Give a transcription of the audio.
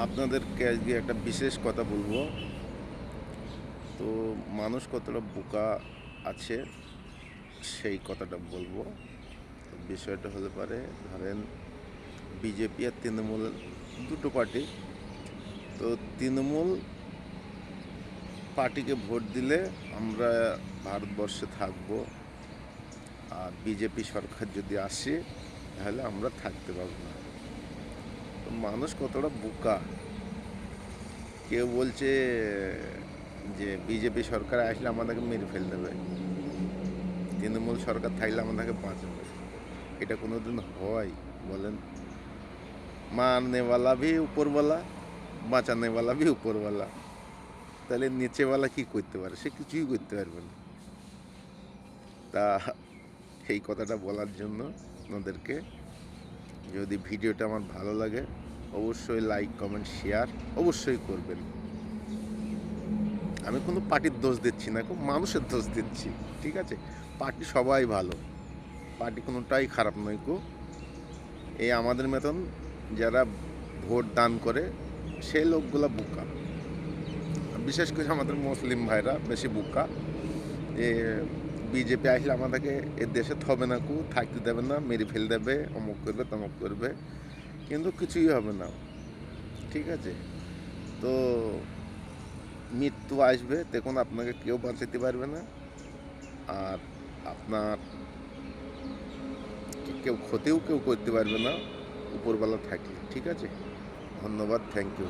আপনাদেরকে আজকে একটা বিশেষ কথা বলবো। তো মানুষ কতটা বোকা আছে সেই কথাটা বলবো। তো বিষয়টা হতে পারে, ধরেন বিজেপি আর তৃণমূল দুটো পার্টি। তো তৃণমূল পার্টিকে ভোট দিলে আমরা ভারতবর্ষে থাকবো, আর বিজেপি সরকার যদি আসে তাহলে আমরা থাকতে পারবো না। তো মানুষ কতটা বোকা। কেউ বলছে যে বিজেপি সরকার আসলে আমাদেরকে মেরে ফেল দেবে, তৃণমূল সরকার থাকলে আমাদেরকে বাঁচাবে। এটা কোনো দিন হয় বলেন? মারনেওয়ালা ভি উপরওয়ালা, বাঁচানেওয়ালা ভি উপরওয়ালা। তাহলে নিচেওয়ালা কি করতে পারে? সে কিছুই করতে পারবে না। তা এই কথাটা বলার জন্য আপনাদেরকে, যদি ভিডিওটা আমার ভালো লাগে অবশ্যই লাইক কমেন্ট শেয়ার অবশ্যই করবেন। আমি কোনো পার্টির দোষ দিচ্ছি না, খুব মানুষের দোষ দিচ্ছি। ঠিক আছে? পার্টি সবাই ভালো, পার্টি কোনোটাই খারাপ নয় কো। এই আমাদের মতন যারা ভোট দান করে সেই লোকগুলা বোকা। বিশেষ করে আমাদের মুসলিম ভাইরা বেশি বোকা। এ বিজেপি আসলে আমাদেরকে এ দেশে থবে না, থাকতে দেবে না, মেরে ফেলে দেবে, অমুক করবে তমুক করবে, কিন্তু কিছুই হবে না। ঠিক আছে? তো মৃত্যু আসবে, তখন আপনাকে কেউ বাঁচাতে পারবে না, আর আপনার কেউ ক্ষতিও কেউ করতে পারবে না উপরবেলা থাকলে। ঠিক আছে? ধন্যবাদ, থ্যাংক ইউ।